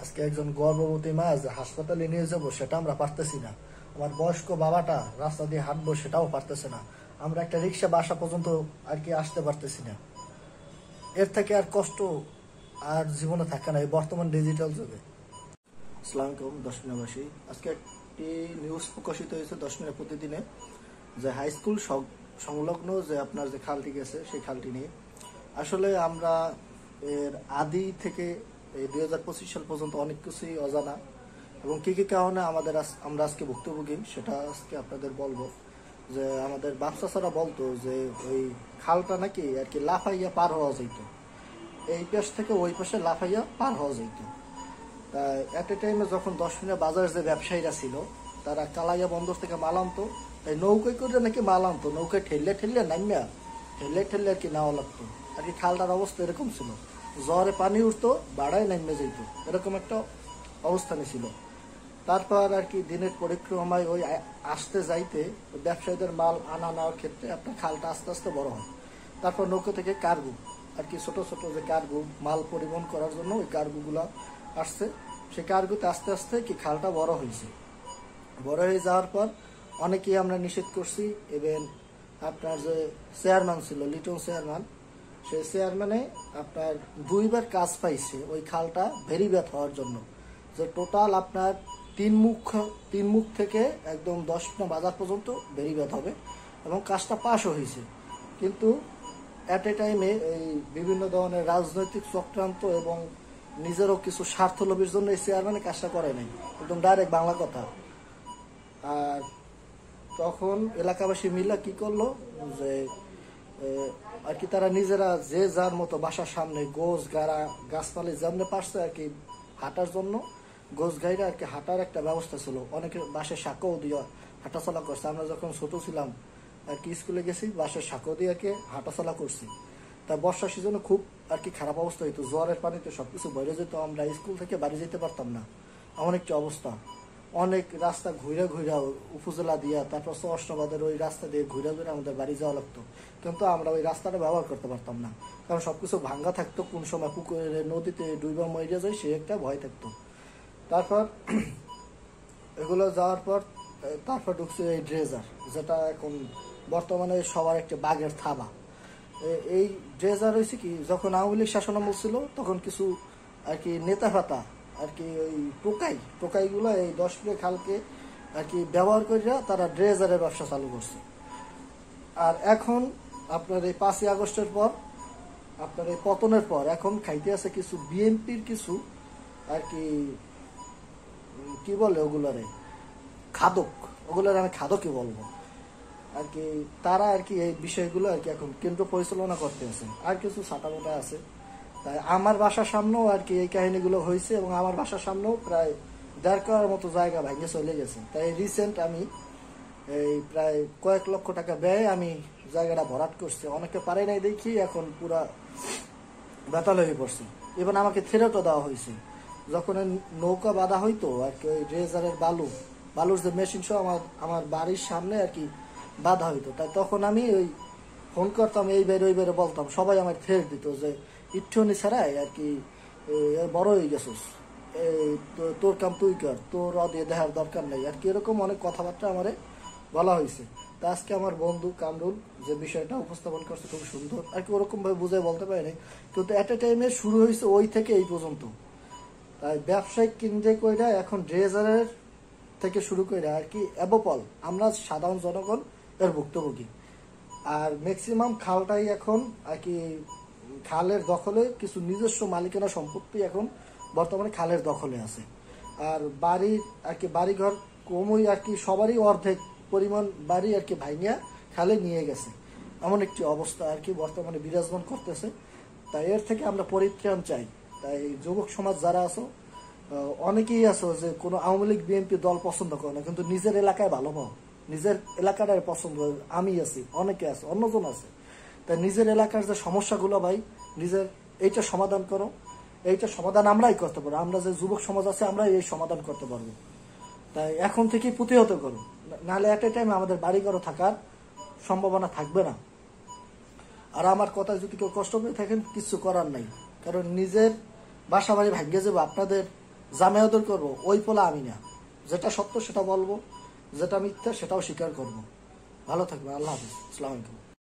আজকে একজন গর্ভবতী মা যে হাসপাতালে নিয়ে যাবো সেটা আমরা পারতেছি না। আমার বয়স্ক বাবাটা রাস্তা দিয়ে হাঁটবো সেটাও পারতেছে না। আমরা একটা রিক্সা বাসা পর্যন্ত আর কি আসতে পারতেছি না। এর থেকে আর কষ্ট আর জীবনে থাকে না এই বর্তমান ডিজিটাল যুগে। আসসালামু আলাইকুম দশমিনাবাসী, আজকে একটি নিউজ প্রকাশিত হয়েছে 10 মিনিট প্রতিদিনে যে হাই স্কুল সংলগ্ন যে আপনার যে খালটি গেছে সেই খালটি নিয়ে। আসলে আমরা এর আদি থেকে এই 2025 সাল পর্যন্ত অনেক কিছুই অজানা এবং কি কি কারণে আমরা আজকে ভুক্তভোগী সেটা আজকে আপনাদের বলবো। যে আমাদের বাচ্চারা বলতো যে ওই খালটা নাকি আর কি লাফাইয়া পার হওয়া যেত, এই পাশ থেকে ওই পাশে লাফাইয়া পার হওয়া যেত। তাই এট এ টাইমে যখন 10 মিনিট বাজারের যে ব্যবসায়ীরা ছিল তারা কালাইয়া বন্দর থেকে মাল আনতো, তাই নৌকায় করে নাকি মাল আনতো, নৌকায় ঠেললে নামিয়া ঠেললে আর কি নেওয়া লাগতো। আর কি খালটার অবস্থা এরকম ছিল, জ্বরে পানি উঠতো বাড়ায় নামে যেত, এরকম একটা অবস্থানে ছিল। তারপর আর কি দিনের পরিক্রমায় ওই আসতে যাইতে ব্যবসায়ীদের মাল আনা নেওয়ার ক্ষেত্রে আপনার খালটা আস্তে আস্তে বড় হয়। তারপর নৌকা থেকে কার্গো আর কি ছোট ছোট যে কার্গো মাল পরিবহন করার জন্য ওই কার্গোগুলো আসছে, সেই কার্গোতে আস্তে আস্তে কি খালটা বড় হয়েছে। বড় হয়ে যাওয়ার পর অনেকেই আমরা নিষেধ করছি। এবং আপনার যে চেয়ারম্যান ছিল লিটন চেয়ারম্যান, সেই চেয়ারম্যানে আপনার 2বার কাজ পাইছে ওই খালটা ভেরিব্যাট হওয়ার জন্য। যে টোটাল আপনার তিন মুখ থেকে একদম 10 মিনিট বাজার পর্যন্ত ভেরিব্যাট হবে এবং কাজটা পাশও হয়েছে। কিন্তু অ্যাট এ টাইমে এই বিভিন্ন ধরনের রাজনৈতিক চক্রান্ত এবং নিজেরও কিছু স্বার্থলোভের জন্য এই চেয়ারম্যানে কাজটা করে নাই, একদম ডাইরেক্ট বাংলা কথা। আর তখন এলাকাবাসী মিলা কি করলো যে আর কি তারা নিজেরা যে যার মতো বাসার সামনে গোছ গাড়া গাছপালি যেমনি পারছে আর কি হাঁটার জন্য গোছ গাইরা আর কি হাঁটার একটা ব্যবস্থা ছিল। অনেকে বাসের সাঁকো দিয়ে হাঁটাচলা করছে। আমরা যখন ছোট ছিলাম আর কি স্কুলে গেছি বাসের সাঁকো দিয়ে আর কি হাঁটাচলা করছি। তা বর্ষার সিজনে খুব আর কি খারাপ অবস্থা হইতো, জ্বরের পানিতে সবকিছু বেড়ে যেত, আমরা স্কুল থেকে বাড়ি যেতে পারতাম না, এমন একটি অবস্থা। অনেক রাস্তা ঘুরে উপজেলা দিয়া তারপর অষ্টবাদের ওই রাস্তা দিয়ে ঘুরে আমাদের বাড়ি যাওয়া লাগতো, কিন্তু আমরা ওই রাস্তাটা ব্যবহার করতে পারতাম না, কারণ সবকিছু ভাঙ্গা থাকতো, কোন সময় পুকুরে নদীতে ডুইবা মরিয়া যায় সে একটা ভয় থাকতো। তারপর এগুলো যাওয়ার পর তারপর ঢুকছে এই ড্রেজার, যেটা এখন বর্তমানে সবার একটা বাঘের থাবা। এই ড্রেজার হয়েছে কি যখন আওয়ামী লীগ শাসনামল ছিল তখন কিছু আর কি নেতা ফাতা আর কি ওই টোকাইগুলো এই 10 মিনিট খালকে আর কি ব্যবহার করিয়া তারা ড্রেজারের ব্যবসা চালু করছে। আর এখন আপনার এই 5ই আগস্টের পর আপনার এই পতনের পর এখন খাইতে আছে কিছু বিএনপির কিছু আর কি বলে ওগুলারে খাদক, ওগুলার আমি খাদকই বলবো আর কি। তারা আর কি এই বিষয়গুলো আর কি এখন কেন্দ্র পরিচালনা করতে আছে, আর কিছু ছাটামোটা আছে। তাই আমার বাসার সামনেও আর কি এই কাহিনীগুলো হয়েছে এবং আমার বাসার সামনেও প্রায় 1.5 কার মতো জায়গা ভেঙে চলে গেছে। তাই রিসেন্ট আমি এই প্রায় কয়েক লক্ষ টাকা ব্যয়ে আমি জায়গাটা ভরাট করছি, অনেকে পারে নাই দেখি এখন পুরা বেতাল হয়ে পড়ছে। এবার আমাকে থেরাটো দেওয়া হয়েছে যখন নৌকা বাঁধা হইতো আর কি ওই ড্রেজারের বালুর যে মেশিন সহ আমার বাড়ির সামনে আর কি বাধা হইতো। তাই তখন আমি ওই ফোন করতাম এই বের ওই বেরে বলতাম, সবাই আমার ফের দিত যে ইট্টনি ছাড়াই আর কি বড় হয়ে গেছিস, তোর কাম তুই কর, তোর দিয়ে দেখার দরকার নেই আর কি, এরকম অনেক কথাবার্তা আমারে বলা হয়েছে। তা আজকে আমার বন্ধু কামরুল যে বিষয়টা উপস্থাপন করছে খুব সুন্দর আর কি, ওরকম ভাবে বুঝে বলতে পারিনি, কিন্তু এট এ টাইমে শুরু হয়েছে ওই থেকে এই পর্যন্ত। তাই ব্যবসায়িক কেন্দ্রে কইরা এখন ড্রেজারের থেকে শুরু করে আর কি এবপল আমরা সাধারণ জনগণ এর ভুক্তভোগী। আর ম্যাক্সিমাম খালটাই এখন আর কি খালের দখলে কিছু নিজস্ব মালিকানা সম্পত্তি এখন বর্তমানে খালের দখলে আছে। আর বাড়ির আর কি বাড়িঘর কমই আর কি সবারই অর্ধেক পরিমাণ বাড়ি আর কি ভাইঙ্গা খালে নিয়ে গেছে, এমন একটি অবস্থা আর কি বর্তমানে বিরাজমান করতেছে। তাই এর থেকে আমরা পরিত্রাণ চাই। তাই যুবক সমাজ যারা আছো অনেকেই আছো যে কোনো আওয়ামী লীগ বিএনপি দল পছন্দ করে না, কিন্তু নিজের এলাকায় ভালো পাও, নিজের এলাকাটাই পছন্দ, আমি আছি অনেকে আছে অন্যজন আছে। তাই নিজের এলাকার যে সমস্যাগুলো ভাই নিজের এইটা সমাধান করো, এইটা সমাধান আমরাই করতে পারবো, আমরা যে যুবক সমাজ আছে আমরাই এই সমাধান করতে পারবো। তাই এখন থেকেই প্রতিহত করো, নাহলে এট এ টাইমে আমাদের বাড়িঘরও থাকার সম্ভাবনা থাকবে না। আর আমার কথা যদি কেউ কষ্ট পেয়ে থাকেন কিছু করার নাই, কারণ নিজের বাসা বাড়ি ভাগ্যে যাবো আপনাদের জামাইও দূর করবো, ওই পোলা আমি না। যেটা সত্য সেটা বলবো, যেটা মিথ্যা সেটাও স্বীকার করবো। ভালো থাকবে, আল্লাহ হাফিজ, আসসালামু আলাইকুম।